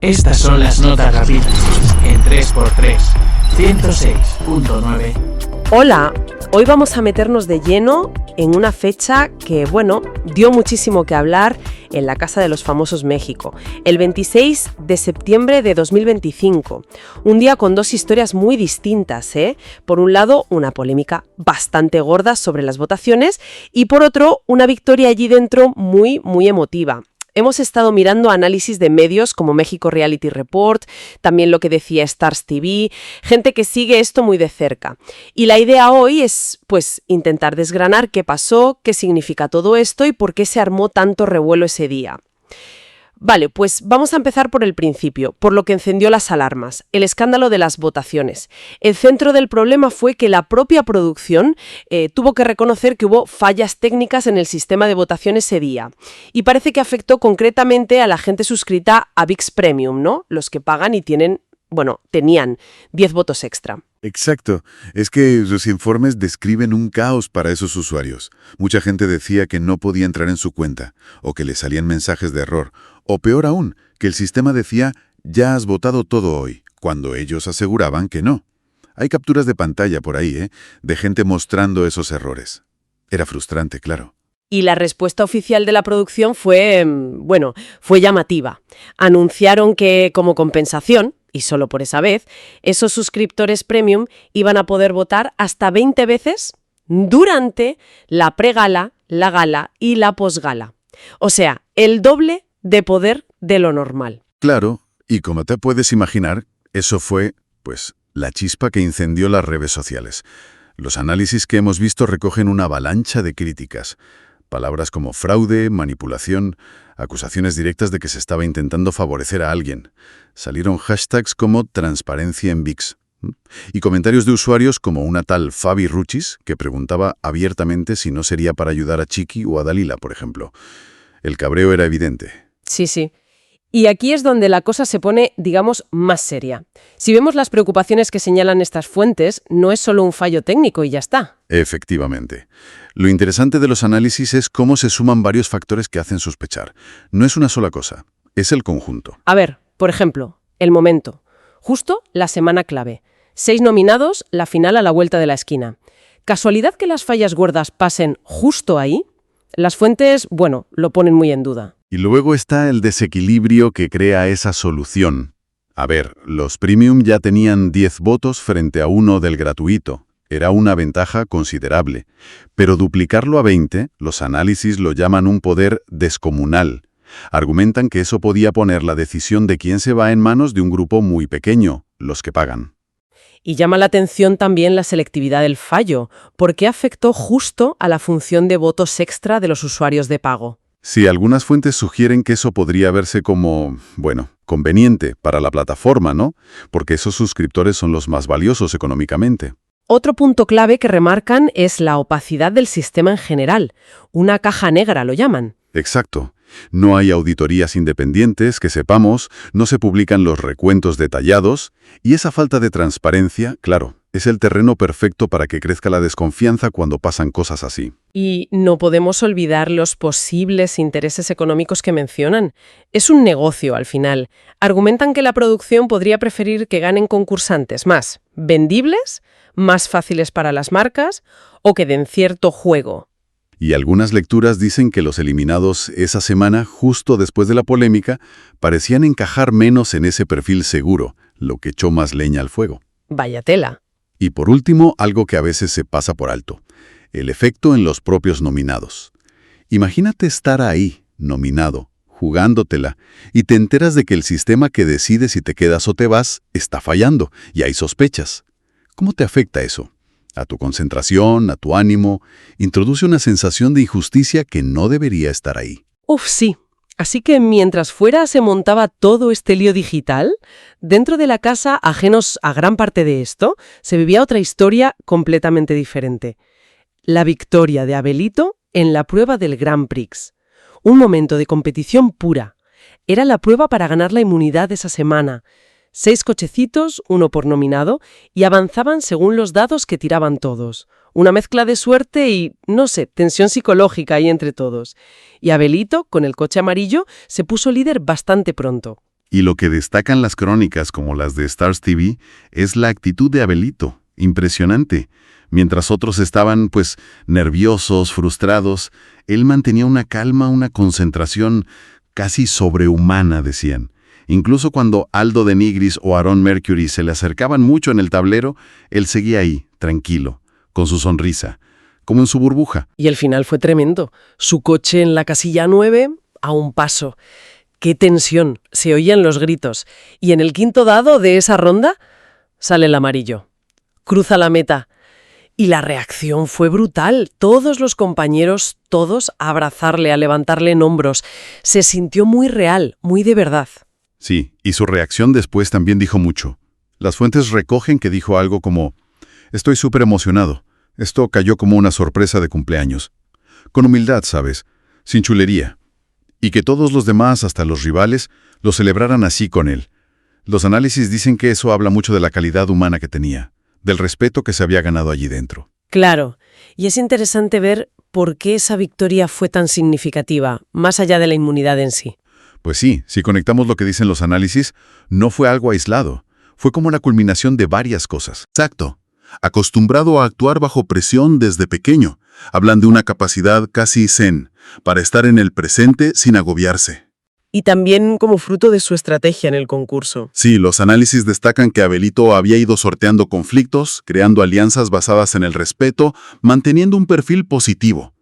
Estas son las notas rápidas en 3x3, 106.9. Hola, hoy vamos a meternos de lleno en una fecha que, dio muchísimo que hablar en la Casa de los Famosos México, el 26 de septiembre de 2025. Un día con dos historias muy distintas, ¿eh? Por un lado, una polémica bastante gorda sobre las votaciones y por otro, una victoria allí dentro muy, muy emotiva. Hemos estado mirando análisis de medios como México Reality Report, también lo que decía Stars TV, gente que sigue esto muy de cerca. Y la idea hoy es, intentar desgranar qué pasó, qué significa todo esto y por qué se armó tanto revuelo ese día. Vale, pues vamos a empezar por el principio, por lo que encendió las alarmas, el escándalo de las votaciones. El centro del problema fue que la propia producción tuvo que reconocer que hubo fallas técnicas en el sistema de votación ese día. Y parece que afectó concretamente a la gente suscrita a ViX Premium, ¿no? Los que pagan y tenían 10 votos extra. Exacto. Es que sus informes describen un caos para esos usuarios. Mucha gente decía que no podía entrar en su cuenta, o que le salían mensajes de error, o peor aún, que el sistema decía, ya has votado todo hoy, cuando ellos aseguraban que no. Hay capturas de pantalla por ahí, de gente mostrando esos errores. Era frustrante, claro. Y la respuesta oficial de la producción fue llamativa. Anunciaron que, como compensación, y solo por esa vez, esos suscriptores premium iban a poder votar hasta 20 veces durante la pregala, la gala y la posgala. O sea, el doble de poder de lo normal. Claro, y como te puedes imaginar, eso fue, la chispa que incendió las redes sociales. Los análisis que hemos visto recogen una avalancha de críticas. Palabras como fraude, manipulación, acusaciones directas de que se estaba intentando favorecer a alguien. Salieron hashtags como transparencia en ViX. Y comentarios de usuarios como una tal Fabi Ruchis, que preguntaba abiertamente si no sería para ayudar a Chiqui o a Dalila, por ejemplo. El cabreo era evidente. Sí. Y aquí es donde la cosa se pone, más seria. Si vemos las preocupaciones que señalan estas fuentes, no es solo un fallo técnico y ya está. Efectivamente. Lo interesante de los análisis es cómo se suman varios factores que hacen sospechar. No es una sola cosa, es el conjunto. A ver, por ejemplo, el momento. Justo la semana clave. 6 nominados, la final a la vuelta de la esquina. ¿Casualidad que las fallas gordas pasen justo ahí? Las fuentes, lo ponen muy en duda. Y luego está el desequilibrio que crea esa solución. A ver, los premium ya tenían 10 votos frente a 1 del gratuito. Era una ventaja considerable. Pero duplicarlo a 20, los análisis lo llaman un poder descomunal. Argumentan que eso podía poner la decisión de quién se va en manos de un grupo muy pequeño, los que pagan. Y llama la atención también la selectividad del fallo, porque afectó justo a la función de votos extra de los usuarios de pago. Sí, algunas fuentes sugieren que eso podría verse como, conveniente para la plataforma, ¿no? Porque esos suscriptores son los más valiosos económicamente. Otro punto clave que remarcan es la opacidad del sistema en general. Una caja negra lo llaman. Exacto. No hay auditorías independientes, que sepamos, no se publican los recuentos detallados, y esa falta de transparencia, claro, es el terreno perfecto para que crezca la desconfianza cuando pasan cosas así. Y no podemos olvidar los posibles intereses económicos que mencionan. Es un negocio, al final. Argumentan que la producción podría preferir que ganen concursantes más vendibles, más fáciles para las marcas o que den cierto juego. Y algunas lecturas dicen que los eliminados esa semana, justo después de la polémica, parecían encajar menos en ese perfil seguro, lo que echó más leña al fuego. Vaya tela. Y por último, algo que a veces se pasa por alto, el efecto en los propios nominados. Imagínate estar ahí, nominado, jugándotela, y te enteras de que el sistema que decide si te quedas o te vas está fallando, y hay sospechas. ¿Cómo te afecta eso? A tu concentración, a tu ánimo, introduce una sensación de injusticia que no debería estar ahí. Sí. Así que mientras fuera se montaba todo este lío digital, dentro de la casa, ajenos a gran parte de esto, se vivía otra historia completamente diferente. La victoria de Abelito en la prueba del Grand Prix. Un momento de competición pura. Era la prueba para ganar la inmunidad esa semana. 6 cochecitos, 1 por nominado, y avanzaban según los dados que tiraban todos. Una mezcla de suerte y, tensión psicológica ahí entre todos. Y Abelito, con el coche amarillo, se puso líder bastante pronto. Y lo que destacan las crónicas, como las de Stars TV, es la actitud de Abelito. Impresionante. Mientras otros estaban, pues, nerviosos, frustrados, él mantenía una calma, una concentración casi sobrehumana, decían. Incluso cuando Aldo de Nigris o Aaron Mercury se le acercaban mucho en el tablero, él seguía ahí, tranquilo, con su sonrisa, como en su burbuja. Y el final fue tremendo. Su coche en la casilla 9, a un paso. ¡Qué tensión! Se oían los gritos. Y en el quinto dado de esa ronda sale el amarillo. Cruza la meta. Y la reacción fue brutal. Todos los compañeros, todos a abrazarle, a levantarle en hombros. Se sintió muy real, muy de verdad. Sí, y su reacción después también dijo mucho. Las fuentes recogen que dijo algo como: «Estoy súper emocionado. Esto cayó como una sorpresa de cumpleaños. Con humildad, ¿sabes? Sin chulería. Y que todos los demás, hasta los rivales, lo celebraran así con él. Los análisis dicen que eso habla mucho de la calidad humana que tenía, del respeto que se había ganado allí dentro». Claro, y es interesante ver por qué esa victoria fue tan significativa, más allá de la inmunidad en sí. Pues sí, si conectamos lo que dicen los análisis, no fue algo aislado. Fue como una culminación de varias cosas. Exacto. Acostumbrado a actuar bajo presión desde pequeño, hablan de una capacidad casi zen, para estar en el presente sin agobiarse. Y también como fruto de su estrategia en el concurso. Sí, los análisis destacan que Abelito había ido sorteando conflictos, creando alianzas basadas en el respeto, manteniendo un perfil positivo.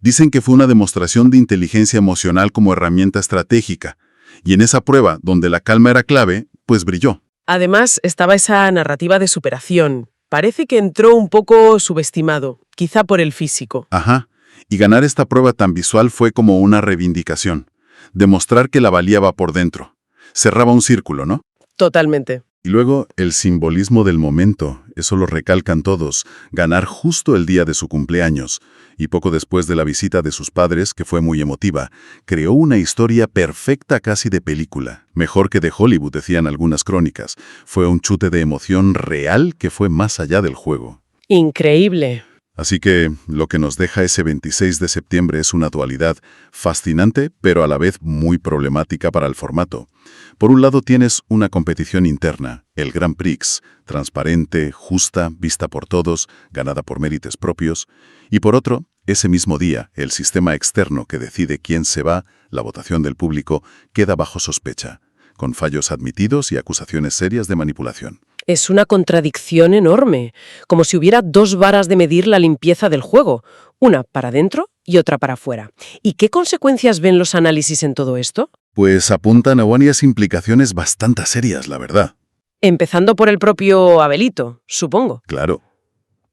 Dicen que fue una demostración de inteligencia emocional como herramienta estratégica, y en esa prueba, donde la calma era clave, pues brilló. Además, estaba esa narrativa de superación. Parece que entró un poco subestimado, quizá por el físico. Ajá, y ganar esta prueba tan visual fue como una reivindicación. Demostrar que la valía va por dentro. Cerraba un círculo, ¿no? Totalmente. Y luego, el simbolismo del momento, eso lo recalcan todos, ganar justo el día de su cumpleaños, y poco después de la visita de sus padres, que fue muy emotiva, creó una historia perfecta casi de película. Mejor que de Hollywood, decían algunas crónicas. Fue un chute de emoción real que fue más allá del juego. Increíble. Así que lo que nos deja ese 26 de septiembre es una dualidad fascinante, pero a la vez muy problemática para el formato. Por un lado tienes una competición interna, el Grand Prix, transparente, justa, vista por todos, ganada por méritos propios. Y por otro, ese mismo día, el sistema externo que decide quién se va, la votación del público, queda bajo sospecha, con fallos admitidos y acusaciones serias de manipulación. Es una contradicción enorme, como si hubiera dos varas de medir la limpieza del juego, una para dentro y otra para afuera. ¿Y qué consecuencias ven los análisis en todo esto? Pues apuntan a varias implicaciones bastante serias, la verdad. Empezando por el propio Abelito, supongo. Claro.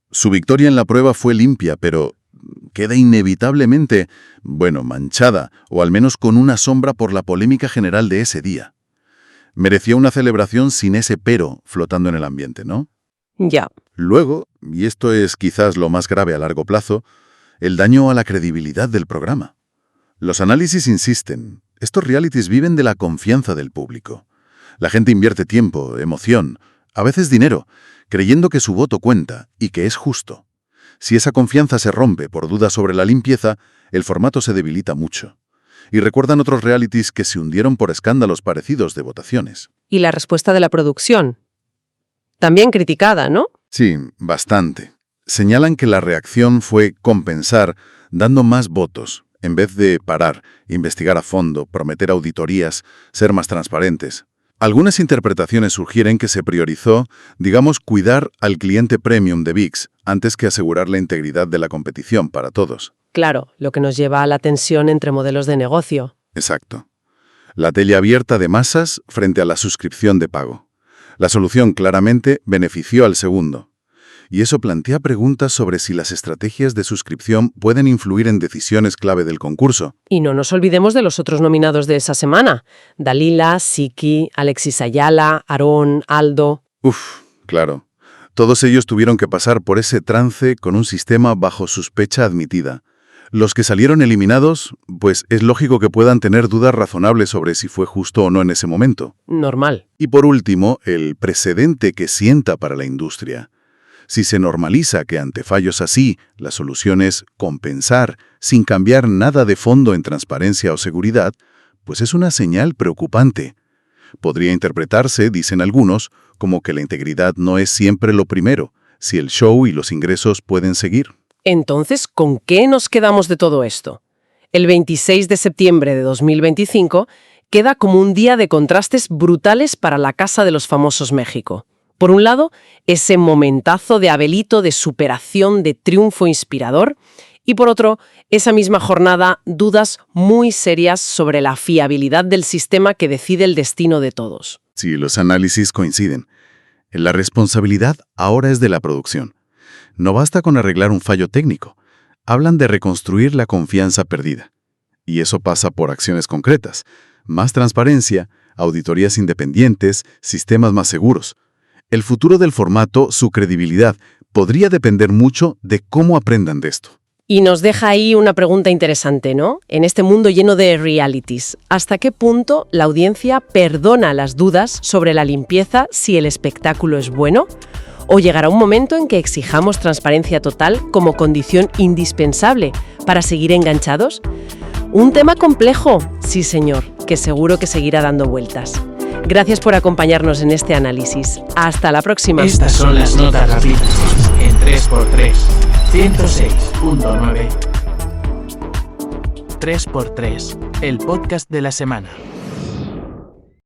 Su victoria en la prueba fue limpia, pero queda inevitablemente, manchada, o al menos con una sombra por la polémica general de ese día. Merecía una celebración sin ese pero flotando en el ambiente, ¿no? Ya. Luego, y esto es quizás lo más grave a largo plazo, el daño a la credibilidad del programa. Los análisis insisten, estos realities viven de la confianza del público. La gente invierte tiempo, emoción, a veces dinero, creyendo que su voto cuenta y que es justo. Si esa confianza se rompe por dudas sobre la limpieza, el formato se debilita mucho. Y recuerdan otros realities que se hundieron por escándalos parecidos de votaciones. Y la respuesta de la producción. También criticada, ¿no? Sí, bastante. Señalan que la reacción fue compensar dando más votos, en vez de parar, investigar a fondo, prometer auditorías, ser más transparentes. Algunas interpretaciones sugieren que se priorizó, cuidar al cliente premium de ViX antes que asegurar la integridad de la competición para todos. Claro, lo que nos lleva a la tensión entre modelos de negocio. Exacto. La tele abierta de masas frente a la suscripción de pago. La solución claramente benefició al segundo. Y eso plantea preguntas sobre si las estrategias de suscripción pueden influir en decisiones clave del concurso. Y no nos olvidemos de los otros nominados de esa semana. Dalila, Siki, Alexis Ayala, Aarón, Aldo. Claro. Todos ellos tuvieron que pasar por ese trance con un sistema bajo sospecha admitida. Los que salieron eliminados, pues es lógico que puedan tener dudas razonables sobre si fue justo o no en ese momento. Normal. Y por último, el precedente que sienta para la industria. Si se normaliza que ante fallos así, la solución es compensar sin cambiar nada de fondo en transparencia o seguridad, pues es una señal preocupante. Podría interpretarse, dicen algunos, como que la integridad no es siempre lo primero, si el show y los ingresos pueden seguir. Entonces, ¿con qué nos quedamos de todo esto? El 26 de septiembre de 2025 queda como un día de contrastes brutales para la Casa de los Famosos México. Por un lado, ese momentazo de Abelito de superación, de triunfo inspirador, y por otro, esa misma jornada, dudas muy serias sobre la fiabilidad del sistema que decide el destino de todos. Sí, los análisis coinciden. La responsabilidad ahora es de la producción. No basta con arreglar un fallo técnico. Hablan de reconstruir la confianza perdida. Y eso pasa por acciones concretas. Más transparencia, auditorías independientes, sistemas más seguros. El futuro del formato, su credibilidad, podría depender mucho de cómo aprendan de esto. Y nos deja ahí una pregunta interesante, ¿no? En este mundo lleno de realities, ¿hasta qué punto la audiencia perdona las dudas sobre la limpieza si el espectáculo es bueno? ¿O llegará un momento en que exijamos transparencia total como condición indispensable para seguir enganchados? Un tema complejo, sí señor, que seguro que seguirá dando vueltas. Gracias por acompañarnos en este análisis. Hasta la próxima. Estas son las notas rápidas en 3x3, 106.9. 3x3, el podcast de la semana.